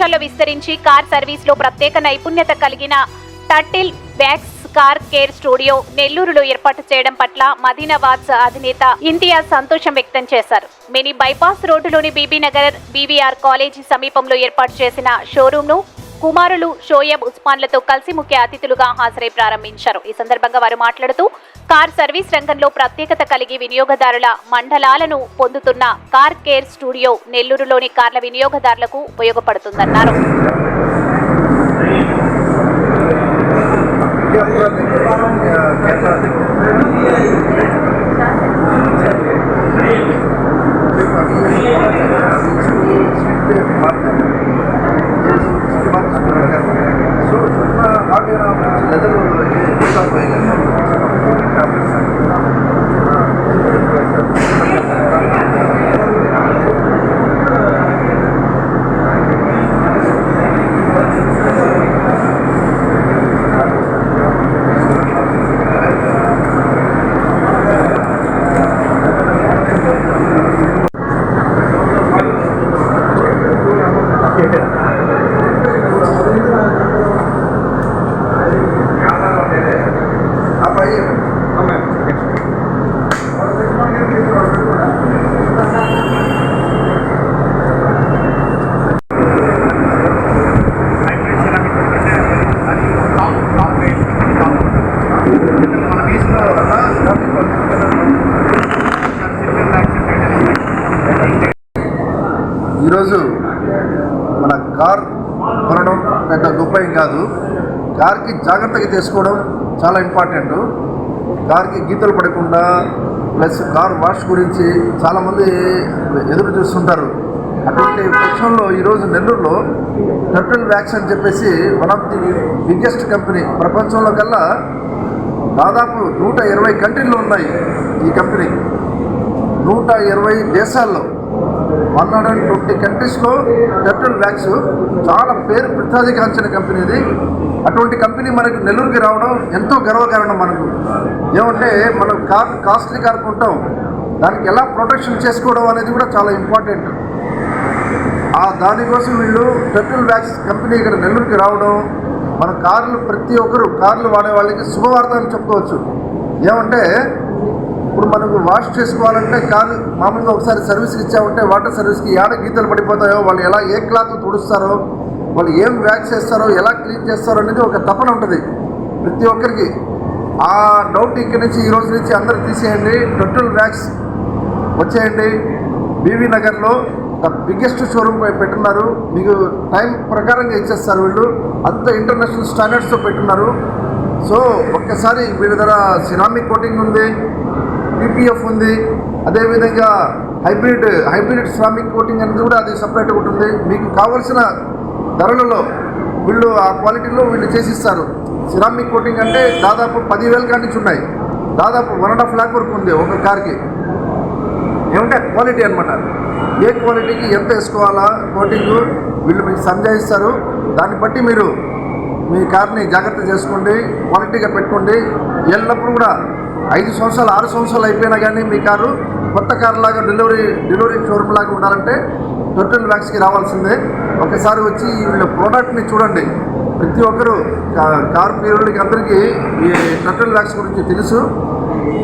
దేశాల్లో విస్తరించి car service లో ప్రత్యేక నైపుణ్యత కలిగిన turtle wax car care studio నెల్లూరులో ఏర్పాటు చేయడం పట్ల మదీనావాద్ అధినేత ఇంతియాజ్ సంతోషం వ్యక్తం చేశారు. మినీ బైపాస్ రోడ్డులోని బీబీ నగర్ బీవీఆర్ కాలేజీ సమీపంలో ఏర్పాటు చేసిన షోరూమ్ ను కుమారులు షోయబ్ ఉస్మాన్లతో కలిసి ముఖ్య అతిథులుగా హాజరై ప్రారంభించారు. ఈ సందర్భంగా వారు మాట్లాడుతూ కార్ సర్వీస్ రంగంలో ప్రత్యేకత కలిగి వినియోగదారుల మండలాలను పొందుతున్న కార్ కేర్ స్టూడియో నెల్లూరులోని కార్ల వినియోగదారులకు ఉపయోగపడుతుందన్నారు. ఈరోజు మన కార్ కొనడం పెద్ద గొప్ప ఏం కాదు. కార్కి జాగ్రత్తగా తీసుకోవడం చాలా ఇంపార్టెంట్. కార్కి గీతలు పడకుండా ప్లస్ కార్ వాష్ గురించి చాలామంది ఎదురు చూస్తుంటారు. అటువంటి పక్షంలో ఈరోజు నెల్లూరులో టర్టిల్ వ్యాక్స్ అని చెప్పేసి one of the biggest company ప్రపంచంలో కల్లా దాదాపు 120 కంట్రీలు ఉన్నాయి. ఈ కంపెనీ 120 దేశాల్లో 120 కంట్రీస్లో టర్టిల్ వ్యాక్స్ చాలా పేరు ప్రఖ్యాతిగాంచిన కంపెనీ ఇది. అటువంటి కంపెనీ మనకు నెల్లూరుకి రావడం ఎంతో గర్వకారణం. మనకు ఏమంటే మనం కాస్ట్లీ కార్ కొంటాం, దానికి ఎలా ప్రొటెక్షన్ చేసుకోవడం అనేది కూడా చాలా ఇంపార్టెంట్. దానికోసం వీళ్ళు టర్టిల్ వ్యాక్స్ కంపెనీ ఇక్కడ నెల్లూరుకి రావడం మన కార్లు ప్రతి ఒక్కరు కార్లు వాడే వాళ్ళకి శుభవార్త అని చెప్పుకోవచ్చు. ఏమంటే ఇప్పుడు మనకు వాష్ చేసుకోవాలంటే కారు మామూలుగా ఒకసారి సర్వీస్కి ఇచ్చామంటే వాటర్ సర్వీస్కి ఏడ గీతలు పడిపోతాయో, వాళ్ళు ఎలా ఏ క్లాత్ తుడుస్తారో, వాళ్ళు ఏం వ్యాక్స్ చేస్తారో, ఎలా క్లీన్ చేస్తారో అనేది ఒక తపన ఉంటుంది ప్రతి ఒక్కరికి. ఆ డౌట్ ఇక్కడి నుంచి ఈ రోజు నుంచి అందరూ తీసేయండి, టర్టిల్ వ్యాక్స్ వచ్చేయండి. బీవీ నగర్లో ద బిగ్గెస్ట్ షోరూమ్ పెట్టున్నారు. మీకు టైం ప్రకారంగా ఇచ్చేస్తారు వీళ్ళు, అంత ఇంటర్నేషనల్ స్టాండర్డ్స్తో పెట్టున్నారు. సో ఒక్కసారి వీళ్ళ దగ్గర సిరామిక్ కోటింగ్ ఉంది, పీపీఎఫ్ ఉంది, అదేవిధంగా హైబ్రిడ్ సిరామిక్ కోటింగ్ అనేది కూడా అది సపరేట్గా ఉంటుంది. మీకు కావాల్సిన ధరలలో వీళ్ళు ఆ క్వాలిటీలో వీళ్ళు చేసిస్తారు. సిరామిక్ కోటింగ్ అంటే దాదాపు 10,000 కాడి నుంచి ఉన్నాయి, దాదాపు 1.5 lakh వరకు ఉంది ఒక కార్కి. ఏమంటే క్వాలిటీ అనమాట, ఏ క్వాలిటీకి ఎంత వేసుకోవాలా కోటింగ్ వీళ్ళు మీకు సంజాయిస్తారు. దాన్ని బట్టి మీరు మీ కార్ని జాగ్రత్త చేసుకోండి, క్వాలిటీగా పెట్టుకోండి. ఎల్లప్పుడూ కూడా 5 సంవత్సరాలు 6 సంవత్సరాలు అయిపోయినా కానీ మీ కారు కొత్త కారు లాగా డెలివరీ షోరూమ్ లాగా ఉండాలంటే టర్టిల్ వ్యాక్స్కి రావాల్సిందే. ఒకసారి వచ్చి వీళ్ళ ప్రోడక్ట్ని చూడండి. ప్రతి ఒక్కరు కారు పీరియడ్కి అందరికీ ఈ టర్టిల్ వ్యాక్స్ గురించి తెలుసు.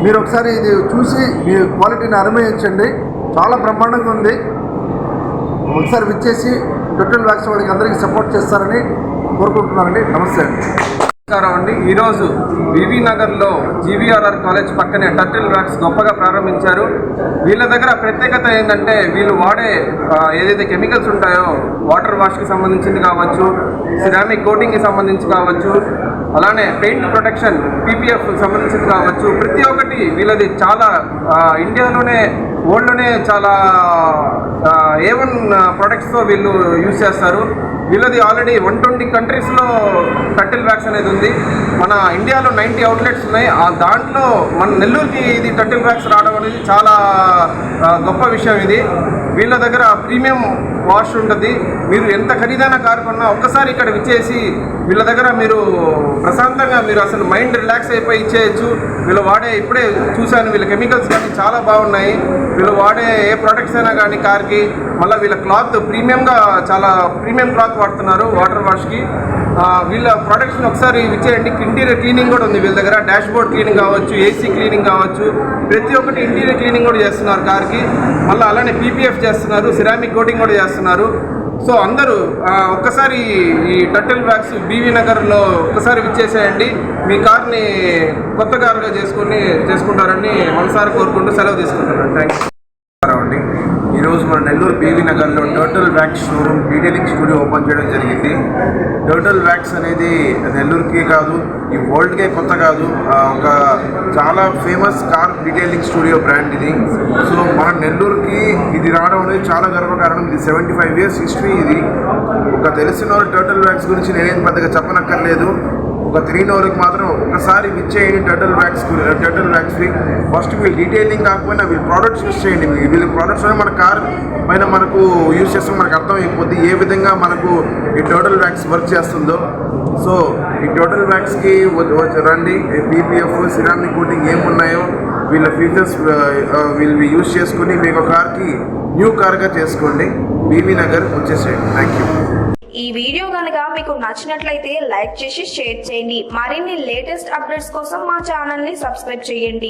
మీరు ఒకసారి ఇది చూసి మీ క్వాలిటీని అనుభవించండి, చాలా బ్రహ్మాండంగా ఉంది. ఒకసారి విచ్చేసి టర్టిల్ వ్యాక్స్ వాళ్ళకి అందరికీ సపోర్ట్ చేస్తారని కోరుకుంటున్నానండి. నమస్తే అండి. ఈరోజు బీవీ నగర్లో జీవీఆర్ఆర్ కాలేజ్ పక్కనే టర్టిల్ వ్యాక్స్ గొప్పగా ప్రారంభించారు. వీళ్ళ దగ్గర ప్రత్యేకత ఏంటంటే వీళ్ళు వాడే ఏదైతే కెమికల్స్ ఉంటాయో వాటర్ వాష్కి సంబంధించింది కావచ్చు, సిరామిక్ కోటింగ్కి సంబంధించి కావచ్చు, అలానే పెయింట్ ప్రొటెక్షన్ పీపీఎఫ్ సంబంధించింది కావచ్చు, ప్రతి ఒక్కటి వీళ్ళది చాలా ఇండియాలోనే వరల్డ్లోనే చాలా A1 ప్రొడక్ట్స్తో వీళ్ళు యూజ్ చేస్తారు. వీళ్ళది ఆల్రెడీ 120 కంట్రీస్లో టర్టిల్ వ్యాక్స్ అనేది ఉంది. మన ఇండియాలో 90 అవుట్లెట్స్ ఉన్నాయి. దాంట్లో మన నెల్లూరుకి ఇది టర్టిల్ వ్యాక్స్ రావడం అనేది చాలా గొప్ప విషయం. ఇది వీళ్ళ దగ్గర ప్రీమియం వాష్ ఉంటుంది. మీరు ఎంత ఖరీదైన కారు కొన్నా ఒక్కసారి ఇక్కడ విచ్చేసి వీళ్ళ దగ్గర మీరు ప్రశాంతంగా మీరు అసలు మైండ్ రిలాక్స్ అయిపోయి ఇచ్చేయచ్చు. వీళ్ళు వాడే ఇప్పుడే చూశాను, వీళ్ళ కెమికల్స్ కానీ చాలా బాగున్నాయి. వీళ్ళు వాడే ఏ ప్రోడక్ట్స్ అయినా కానీ కార్కి, మళ్ళీ వీళ్ళ క్లాత్ ప్రీమియంగా చాలా ప్రీమియం క్లాత్ వాడుతున్నారు వాటర్ వాష్కి. వీళ్ళ ప్రోడక్ట్స్ని ఒకసారి ఇచ్చేయండి. ఇంటీరియర్ క్లీనింగ్ కూడా ఉంది వీళ్ళ దగ్గర. డాష్ బోర్డ్ క్లీనింగ్ కావచ్చు, ఏసీ క్లీనింగ్ కావచ్చు, ప్రతి ఒక్కటి ఇంటీరియర్ క్లీనింగ్ కూడా చేస్తున్నారు కార్కి. మళ్ళీ అలానే పీపీఎఫ్ చేస్తున్నారు, సిరామిక్ కోటింగ్ కూడా చేస్తున్నారు. సో అందరూ ఒక్కసారి ఈ టర్టిల్ వ్యాక్స్ బీవీ నగర్లో ఒక్కసారి విచ్చేసేయండి. మీ కార్ని కొత్త కారుగా చేసుకుంటారని మనసారి కోరుకుంటూ సెలవు తీసుకుంటున్నాను. Thank you. అండి, ఈరోజు మన నెల్లూరు బీవీ నగర్లో turtle wax showroom detailing studio open చేయడం జరిగింది. టర్టిల్ వ్యాక్స్ అనేది నెల్లూరుకి కాదు, ఈ వరల్డ్కే కొత్త కాదు. ఒక చాలా famous car detailing studio brand ఇది. సో మన నెల్లూరుకి ఇది రావడం అనేది చాలా గర్వకారణం. ఇది 75 years హిస్టరీ. ఇది ఒక తెలిసిన వాళ్ళు టర్టిల్ వ్యాక్స్ గురించి నేనేం పెద్దగా చెప్పనక్కర్లేదు. ఒక తెలియని వాళ్ళకి మాత్రం ఒకసారి విచ్చేయండి టర్టిల్ వ్యాక్స్కి. ఫస్ట్ వీళ్ళు డీటెయిలింగ్ కాకపోయినా వీళ్ళు ప్రోడక్ట్స్ యూస్ చేయండి. వీళ్ళ ప్రోడక్ట్స్ అని మన కార్ పైన మనకు యూస్ చేస్తే మనకు అర్థమైపోద్ది ఏ విధంగా మనకు ఈ టర్టిల్ వ్యాక్స్ వర్క్ చేస్తుందో. సో ఈ టర్టిల్ వ్యాక్స్కి రండి. పీపీఎఫ్, సిరామిక్ కోటింగ్ ఏమున్నాయో వీళ్ళ ఫీచర్స్ వీళ్ళు యూస్ చేసుకుని మీకు కార్కి న్యూ కార్గా చేసుకోండి. బీవీ నగర్ వచ్చేసేయండి. Thank you. ఈ వీడియో కనుక మీకు నచ్చినట్లయితే లైక్ చేసి షేర్ చేయండి. మరిన్ని లేటెస్ట్ అప్డేట్స్ కోసం మా ఛానల్ ని సబ్స్క్రైబ్ చేయండి.